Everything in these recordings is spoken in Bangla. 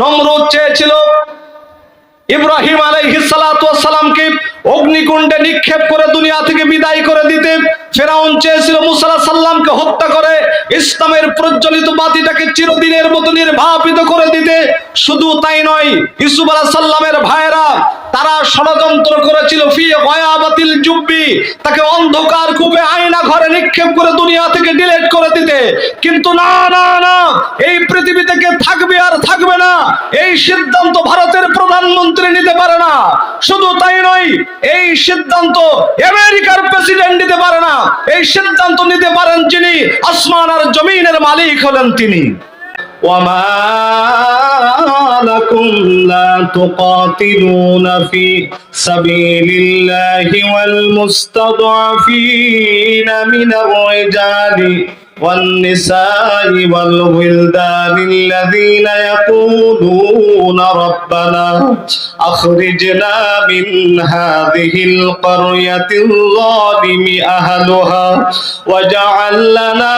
নমরুদ চেয়েছিল ইব্রাহিম আলাইহিস সালাতু ওয়াস সালামকে অগ্নিকুণ্ডে নিক্ষেপ করে দুনিয়া থেকে বিদায় করে দিতে। ফেরাউন চেয়েছিল মুসা আলাইহিস সালামকে হত্যা করে ইসলামের প্রজ্বলিত বাতিটাকে চিরদিনের মতো নির্বাপিত করে দিতে। শুধু তাই নয়, ইউসুফ আলাইহিস সালামের ভাইরা তারা ষড়যন্ত্র করেছিল ফি গায়াবাতিল জুব্বি, তাকে অন্ধকার কূপে আয়না ঘরে নিক্ষেপ করে দুনিয়া থেকে ডিলিট করে দিতে। কিন্তু না না না, এই পৃথিবী থেকে থাকবে আর থাকবে না, এই সিদ্ধান্ত ভারতের প্রধানমন্ত্রী নিতে পারে না। শুধু তাই নয়, এই সিদ্ধান্ত আমেরিকার প্রেসিডেন্ট নিতে পারে না, এই সিদ্ধান্ত নিতে পারেন যিনি, আসমান আর জমিনের মালিক হলেন তিনি। وما لكم لا تقاتلون في سبيل الله والمستضعفين من الرجال والنساء والولدان الذين يقولون ربنا أخرجنا من هذه القرية الظالم أهلها واجعل لنا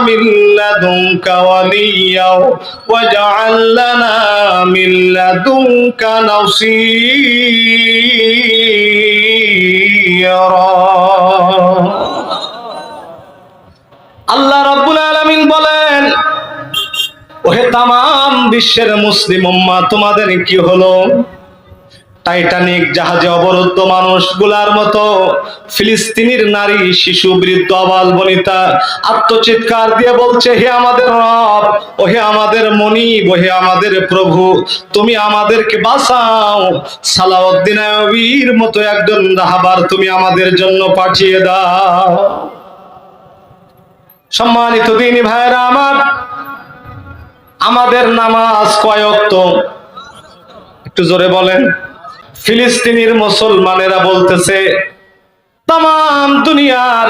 من لدنك وليا واجعل لنا من لدنك نصيرا। আল্লাহ রাব্বুল আলামিন বলেন, ওহে তাম বিশ্বের মুসলিম উম্মাহ, তোমাদের কি হলো? টাইটানিক জাহাজে অবরুদ্ধ মানুষগুলার মতো ফিলিস্তিনের নারী, শিশু, বৃদ্ধ, আবাল বনিতা আত্মচিৎকার দিয়ে বলছে, হে আমাদের রব, ও হে আমাদের মনিব, ও হে আমাদের প্রভু, তুমি আমাদেরকে বাঁচাও। সালাউদ্দিন আইয়ুবীর মতো একজন রাহবার তুমি আমাদের জন্য পাঠিয়ে দাও। সম্মানিত দিনী ভাইরা আমার, আমাদের নামাজ কয় ওয়াক্ত? একটু জোরে বলেন। ফিলিস্তিনের মুসলমানেরা বলতেছে তাম দুনিয়ার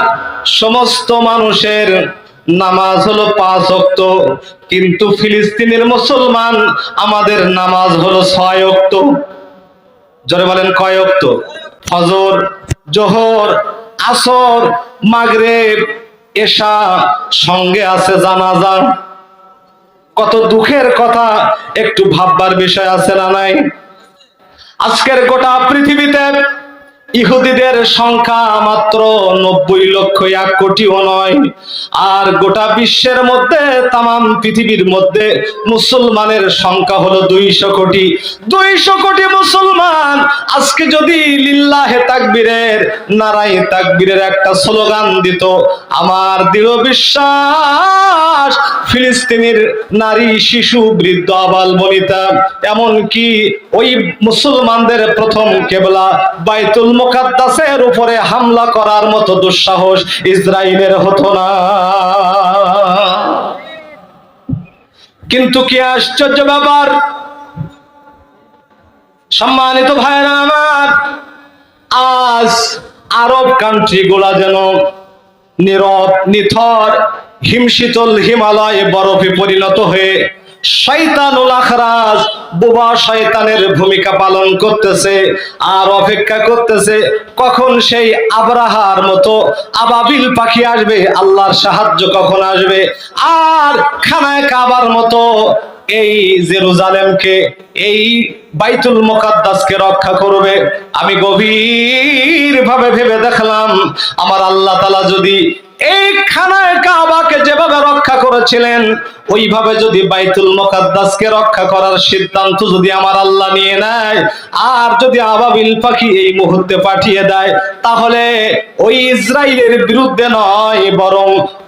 সমস্ত মানুষের নামাজ হলো 5 ওয়াক্ত, কিন্তু ফিলিস্তিনের মুসলমান আমাদের নামাজ হলো 6 ওয়াক্ত। জোরে বলেন, কয় ওয়াক্ত? ফজর, জোহর, আসর, মাগরিব, এশা, সঙ্গে আছে জানাজা। কত দুঃখের কথা, একটু ভাববার বিষয় আছে না নাই? আজকের গোটা পৃথিবীতে ইহুদিদের সংখ্যা মাত্র 90 লক্ষ, 1 কোটিও নয়। আর গোটা বিশ্বের মধ্যে, তাম পৃথিবীর মধ্যে মুসলমানের সংখ্যা হলো 200 কোটি। 200 কোটি মুসলমান আজকে যদি লিল্লাহে তাকবীরের, নারায়ে তাকবীরের একটা স্লোগান দিত, আমার দৃঢ় বিশ্বাস ফিলিস্তিনের নারী, শিশু, বৃদ্ধ, আবাল বনিতা, এমনকি ওই মুসলমানদের প্রথম কিবলা বাইতুল মুকাদ্দাসের উপরে হামলা করার মতো দুঃসাহস ইসরায়েলের হতো না। কিন্তু কি আশ্চর্য ব্যাপার, সম্মানিত ভাইরা আমার, আজ আরব কান্ট্রি গুলা যেন নীরব, নিথর, হিমশীতল হিমালয় বরফে পরিণত হয়ে শয়তানুল আখরাজ, বোবা শয়তানের ভূমিকা পালন করতেছে আর অপেক্ষা করতেছে কখন সেই আবরাহার মতো আবাবিল পাখি আসবে, আল্লাহর সাহায্য কখন আসবে আর খানায় কাবার মতো এই জেরুজালেমকে, এই বাইতুল মুকাদ্দাসকে রক্ষা করবে। আমি গভীর ভাবে ভেবে দেখলাম, আমার আল্লাহ তাআলা যদি এই খানায় কাবাকে যেভাবে রক্ষা করেছিলেন, ওইভাবে যদি বাইতুল মুকাদ্দাসকে রক্ষা করার সিদ্ধান্ত যদি আমার আল্লাহ নিয়ে নেয়, আর যদি আবাবিল পাখি এই মুহূর্তে পাঠিয়ে দেয়, তাহলে ওই ইসরায়েলের বিরুদ্ধে নয়, বরং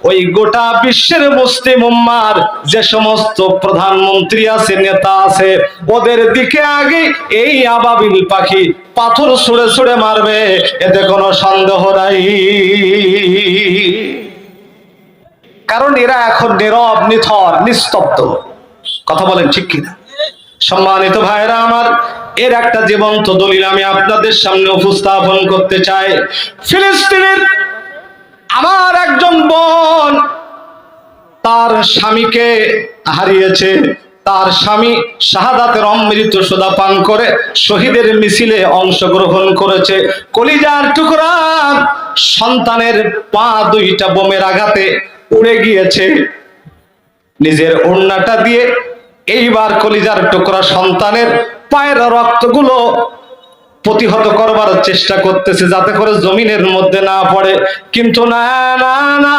ওই গোটা বিশ্বের মুসলিম উম্মার যে সমস্ত প্রধানমন্ত্রী আছে, নেতা আছে, ওদের দিকে আগে এই আবাবিল পাখি পাথর ছুঁড়ে ছুঁড়ে মারবে, এতে কোনো সন্দেহ নাই। কারণ এরা এখন নীরব, নিথর, নিস্তব্ধ। কথা বলেন ঠিক কিনা? সম্মানিত ভাইরা আমার, এর একটা জীবন্ত দলিল আমি আপনাদের সামনে উপস্থাপন করতে চাই। ফিলিস্তিনের আমার একজন বোন তার স্বামীকে হারিয়েছে। তার স্বামী শাহাদাতের অমৃত সোদা পান করে শহীদের মিছিলে অংশগ্রহণ করেছে। কলিজার টুকরা সন্তানের পা দুইটা বোমের আঘাতে উড়ে গিয়েছে। নিজের ওড়নাটা দিয়ে এইবার কলিজার টুকরা সন্তানের পায়ের রক্তগুলো প্রতিহত করবার চেষ্টা করতেছে যাতে করে জমিনের মধ্যে না পড়ে, কিন্তু না না না,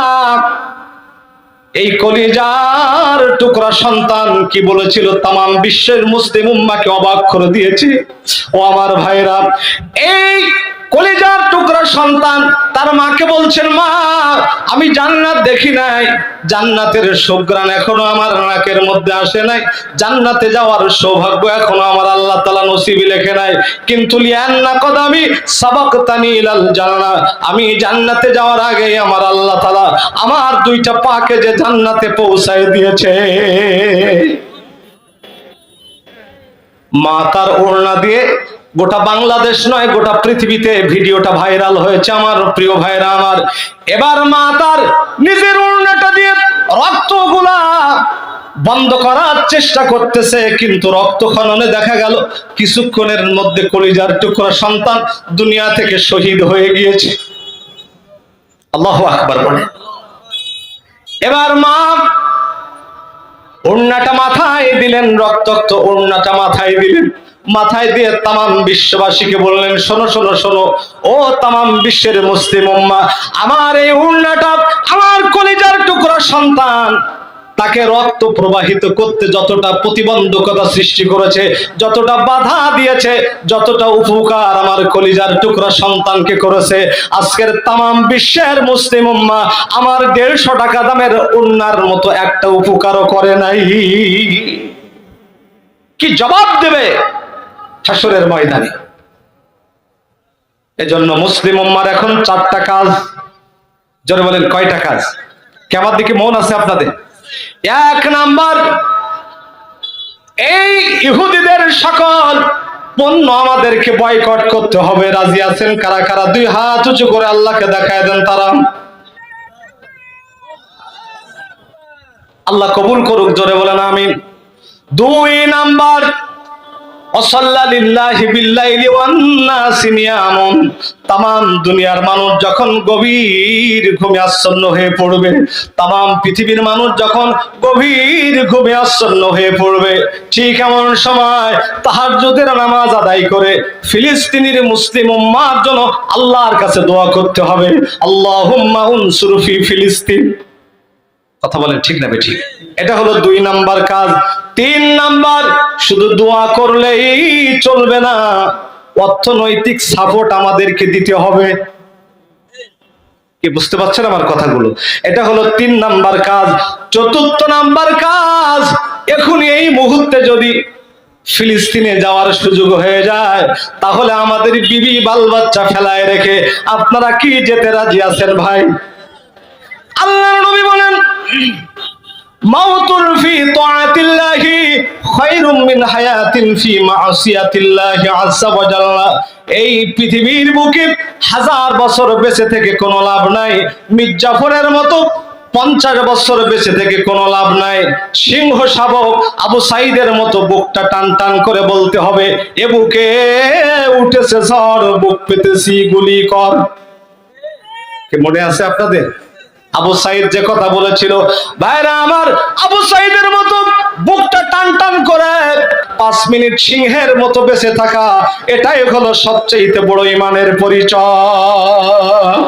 এই কলিজার টুকরা সন্তান কি বলেছিল, তামাম বিশ্বের মুসলিম উম্মাহকে অবাক করে দিয়েছে। ও আমার ভাইরা, এই কলিজার টুকরা সন্তান তার মাকে বলছেন, মা আমি জান্নাত দেখি নাই, জান্নাতের সুঘ্রাণ এখনো আমার নাকের মধ্যে আসে নাই, জান্নাতে যাওয়ার সৌভাগ্য এখনো আমার আল্লাহ তাআলা নসিবে লেখে নাই, কিন্তু লিয়ান্না কদামি সাবাকতানি ইলাল জান্নাহ, আমি জান্নাতে যাওয়ার আগে আমার আল্লাহ তাআলা আমার দুইটা পাকে যে জান্নাতে পৌঁছায় দিয়েছে। মা তার ওড়না দিয়ে, গোটা বাংলাদেশ নয় গোটা পৃথিবীতে ভিডিওটা ভাইরাল হয়েছে আমার প্রিয় ভাইরা আমার। এবার মা তার নিজের ওড়নাটা দিয়ে রক্তগুলা বন্ধ করার চেষ্টা করতেছে, কিন্তু রক্তক্ষরণে দেখা গেল কিছুক্ষণের মধ্যে কলিজার টুকরা সন্তান দুনিয়া থেকে শহীদ হয়ে গিয়েছে। আল্লাহু আকবার বলে। এবার মা ওড়নাটা মাথায় দিলেন, রক্তাক্ত ওড়নাটা মাথায় দিলেন, মাথায় দিয়ে তামাম বিশ্ববাসীকে বললেন, শোনো শোনো শোনো, ও তামাম বিশ্বের মুসলিম উম্মাহ, আমার এই ওড়নাটা আমার কলিজার টুকরা সন্তান, তাকে রক্ত প্রবাহিত করতে যতটা প্রতিবন্ধকতা সৃষ্টি করেছে, যতটা বাধা দিয়েছে, যতটা উপকার আমার কলিজার টুকরা সন্তানকে করেছে, আজকের তামাম বিশ্বের মুসলিম উম্মাহ আমার 150 টাকা দামের ওড়নার মতো একটা উপকারও করে নাই। কি জবাব দেবে হাসরের ময়দানে? এজন্য মুসলিম উম্মার এখন 4টা কাজ। জোরে বলেন, কয়টা কাজ? কি আমার দিকে মন আছে আপনাদের? 1 নাম্বার, এই ইহুদিদের সকল পণ্য আমাদেরকে বয়কট করতে হবে। রাজি আছেন কারা কারা? 2 হাত উঁচু করে আল্লাহকে দেখায় দেন তারা। আল্লাহ কবুল করুক, জোরে বলেন আমিন। 2 নাম্বার, তামাম দুনিয়ার মানুষ যখন গভীর ঘুমে আচ্ছন্ন হয়ে পড়বে, তামাম পৃথিবীর মানুষ যখন গভীর ঘুমে আচ্ছন্ন হয়ে পড়বে, ঠিক এমন সময় তাহাজ্জুদের নামাজ আদায় করে ফিলিস্তিনের মুসলিম উম্মাহর জন্য আল্লাহর কাছে দোয়া করতে হবে, আল্লাহুম্মা উনসুর ফি ফিলিস্তিন। কথা বলেন ঠিক না বেঠিক? এটা হলো 2 নাম্বার কাজ। 3 নাম্বার, শুধু দোয়া করলেই চলবে না, অর্থনৈতিক সাপোর্ট আমাদেরকে দিতে হবে। কি বুঝতে পারছেন আমার কথাগুলো? এটা হলো 3 নাম্বার কাজ। 4র্থ নাম্বার কাজ, এখন এই মুহূর্তে যদি ফিলিস্তিনে যাওয়ার সুযোগ হয়ে যায়, তাহলে আমাদের বিবি বাল বাচ্চা ফেলায় রেখে আপনারা কি যেতে রাজি আছেন ভাই? আল্লাহর নবী বলেন, মাউতুন ফি তাআতিল্লাহি খায়রুম মিন হায়াতিন ফি মা'সিয়াতিল্লাহি আযজা ওয়া জাল্লা। এই পৃথিবীর বুকে 1000 বছর বেঁচে থেকে কোনো লাভ নাই, মির্জাফরের মতো 50 বছর বেঁচে থেকে কোনো লাভ নাই। সিংহ শাবক আবু সাইদের মতো বুকটা টান টান করে বলতে হবে, এ বুকে উঠেছে ঝড়, বুক পেতেছি গুলি কর। কি মনে আছে আপনাদের? আবু সাইদ যে কথা বলেছিল, ভাইরা আমার, আবু সাইদের মতো বুকটা টান টান করে 5 মিনিট সিংহের মতো বেঁচে থাকা, এটাই হলো সবচেয়ে বড় ঈমানের পরিচয়।